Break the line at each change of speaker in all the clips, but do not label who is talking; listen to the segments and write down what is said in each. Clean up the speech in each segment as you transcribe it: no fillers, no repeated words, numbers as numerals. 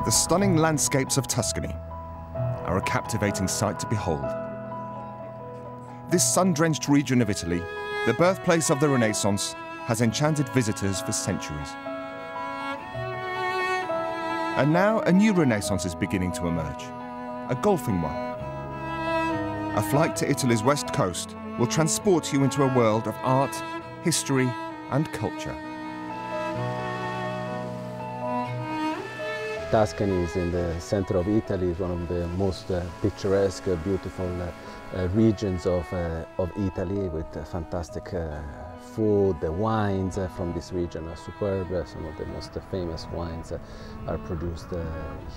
The stunning landscapes of Tuscany are a captivating sight to behold. This sun-drenched region of Italy, the birthplace of the Renaissance, has enchanted visitors for centuries. And now a new Renaissance is beginning to emerge, a golfing one. A flight to Italy's west coast will transport you into a world of art, history, and culture.
Tuscany is in the center of Italy, is one of the most picturesque, beautiful regions of Italy, with fantastic food. The wines from this region are superb. Some of the most famous wines are produced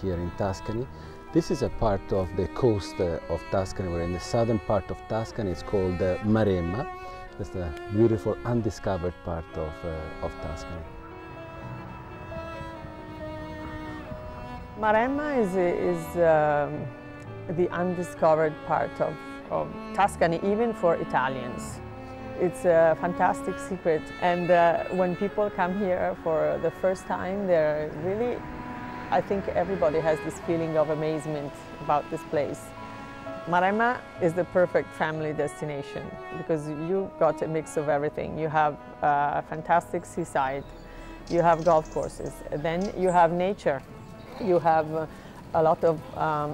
here in Tuscany. This is a part of the coast of Tuscany. We're in the southern part of Tuscany. It's called Maremma. It's the beautiful undiscovered part of Tuscany.
Maremma is the undiscovered part of Tuscany, even for Italians. It's a fantastic secret, and when people come here for the first time, they're really, I think everybody has this feeling of amazement about this place. Maremma is the perfect family destination because you got a mix of everything. You have a fantastic seaside, you have golf courses, then you have nature. You have a lot of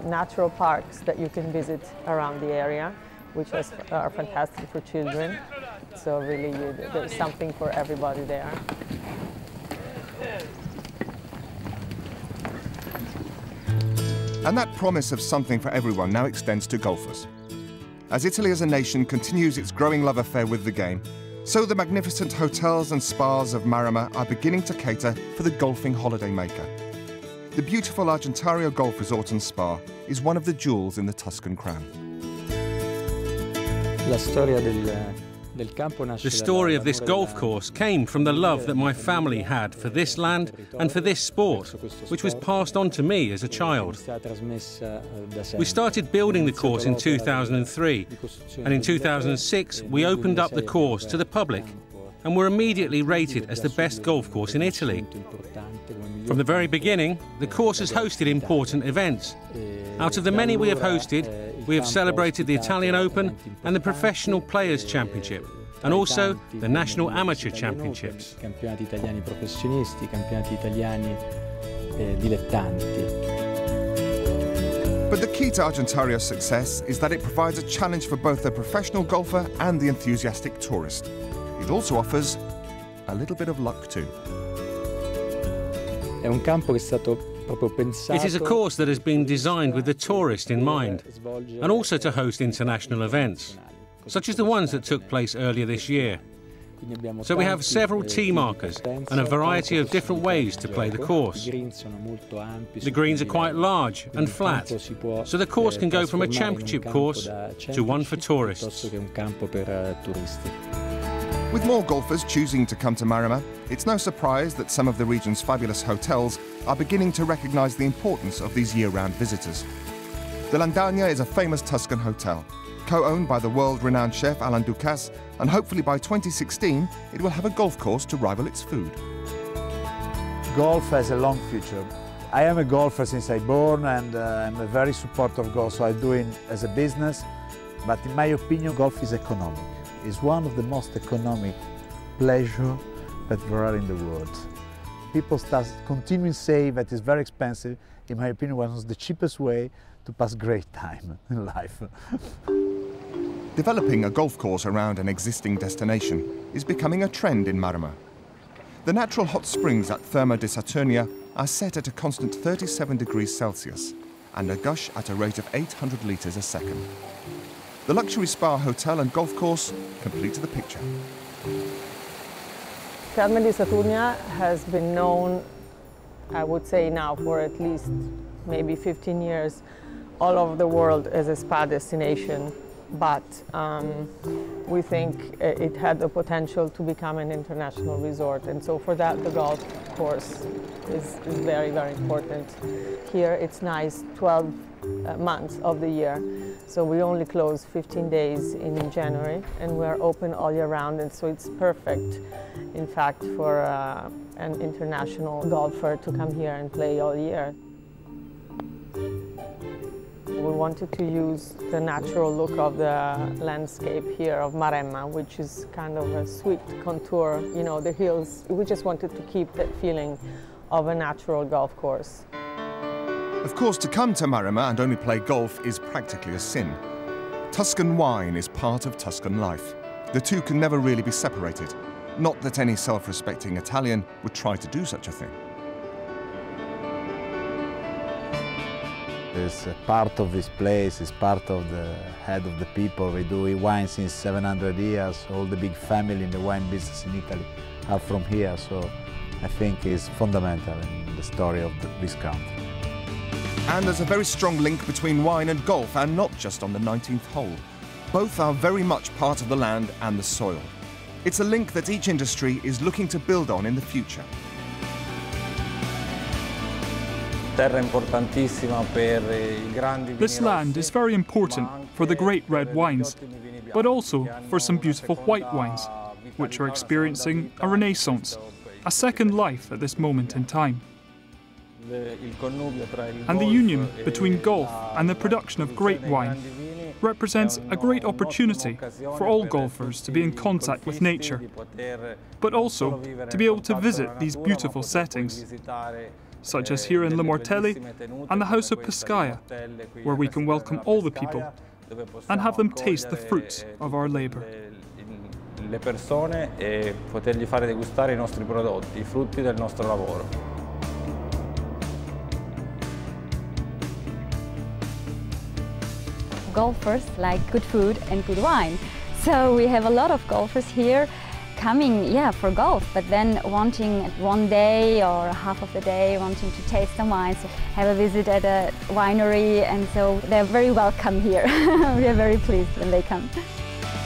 natural parks that you can visit around the area, which are fantastic for children. So really, there's something for everybody there.
And that promise of something for everyone now extends to golfers. As Italy as a nation continues its growing love affair with the game, so the magnificent hotels and spas of Maremma are beginning to cater for the golfing holidaymaker. The beautiful Argentario Golf Resort and Spa is one of the jewels in the Tuscan crown.
The story of this golf course came from the love that my family had for this land and for this sport, which was passed on to me as a child. We started building the course in 2003, and in 2006 we opened up the course to the public and were immediately rated as the best golf course in Italy. From the very beginning, the course has hosted important events. Out of the many we have hosted, we have celebrated the Italian Open and the Professional Players' Championship, and also the National Amateur Championships.
But the key to Argentario's success is that it provides a challenge for both the professional golfer and the enthusiastic tourist. It also offers a little bit of luck too.
It is a course that has been designed with the tourist in mind, and also to host international events, such as the ones that took place earlier this year. So we have several tee markers and a variety of different ways to play the course. The greens are quite large and flat, so the course can go from a championship course to one for tourists.
With more golfers choosing to come to Maremma, it's no surprise that some of the region's fabulous hotels are beginning to recognise the importance of these year-round visitors. The Landagna is a famous Tuscan hotel, co-owned by the world-renowned chef Alain Ducasse, and hopefully by 2016 it will have a golf course to rival its food.
Golf has a long future. I am a golfer since I was born, and I'm a very supporter of golf, so I do it as a business. But in my opinion, golf is economic. It's one of the most economic pleasure that there are in the world. People start continuing to say that it's very expensive. In my opinion, one of the cheapest way to pass great time in life.
Developing a golf course around an existing destination is becoming a trend in Maremma. The natural hot springs at Therma di Saturnia are set at a constant 37 degrees Celsius and a gush at a rate of 800 litres a second. The luxury spa, hotel and golf course complete the picture.
Therma di Saturnia has been known, I would say now, for at least maybe 15 years all over the world as a spa destination, but we think it had the potential to become an international resort, and so for that the golf course is very, very important. Here it's nice 12 months of the year, so we only close 15 days in January, and we're open all year round, and so it's perfect, in fact, for an international golfer to come here and play all year. We wanted to use the natural look of the landscape here of Maremma, which is kind of a sweet contour, you know, the hills. We just wanted to keep that feeling of a natural golf course.
Of course, to come to Maremma and only play golf is practically a sin. Tuscan wine is part of Tuscan life. The two can never really be separated. Not that any self-respecting Italian would try to do such a thing.
It's a part of this place, it's part of the head of the people. We do wine since 700 years. All the big family in the wine business in Italy are from here, so I think it's fundamental in the story of this country.
And there's a very strong link between wine and golf, and not just on the 19th hole. Both are very much part of the land and the soil. It's a link that each industry is looking to build on in the future.
This land is very important for the great red wines, but also for some beautiful white wines, which are experiencing a renaissance, a second life at this moment in time. And the union between golf and the production of great wine represents a great opportunity for all golfers to be in contact with nature, but also to be able to visit these beautiful settings, such as here in Le Mortelli and the House of Pescaia, where we can welcome all the people and have them taste the fruits of our labour.
Le persone e potergli fare degustare I nostri prodotti, I frutti del nostro lavoro.
Golfers like good food and good wine. So we have a lot of golfers here coming, for golf, but then wanting one day or half of the day wanting to taste some wines, have a visit at a winery, and so they're very welcome here. We are very pleased when they come.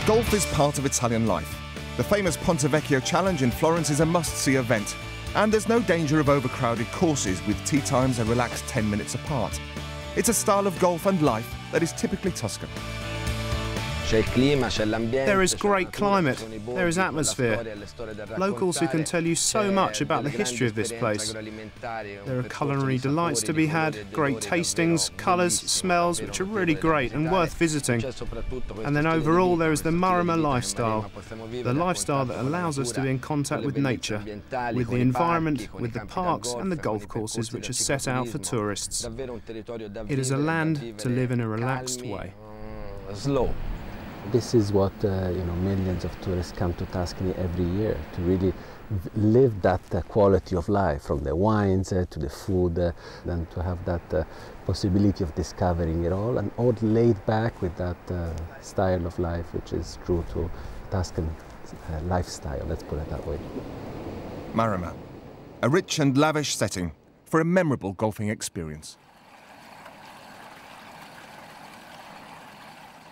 Golf is part of Italian life. The famous Ponte Vecchio Challenge in Florence is a must-see event, and there's no danger of overcrowded courses with tee times a relaxed 10 minutes apart. It's a style of golf and life that is typically Tuscan.
There is great climate, there is atmosphere, locals who can tell you so much about the history of this place. There are culinary delights to be had, great tastings, colours, smells which are really great and worth visiting. And then overall there is the Maremma lifestyle, the lifestyle that allows us to be in contact with nature, with the environment, with the parks and the golf courses which are set out for tourists. It is a land to live in a relaxed way.
This is what millions of tourists come to Tuscany every year, to really live that quality of life, from the wines to the food, and to have that possibility of discovering it all, and all laid back with that style of life which is true to Tuscan lifestyle, let's put it that way.
Maremma, a rich and lavish setting for a memorable golfing experience.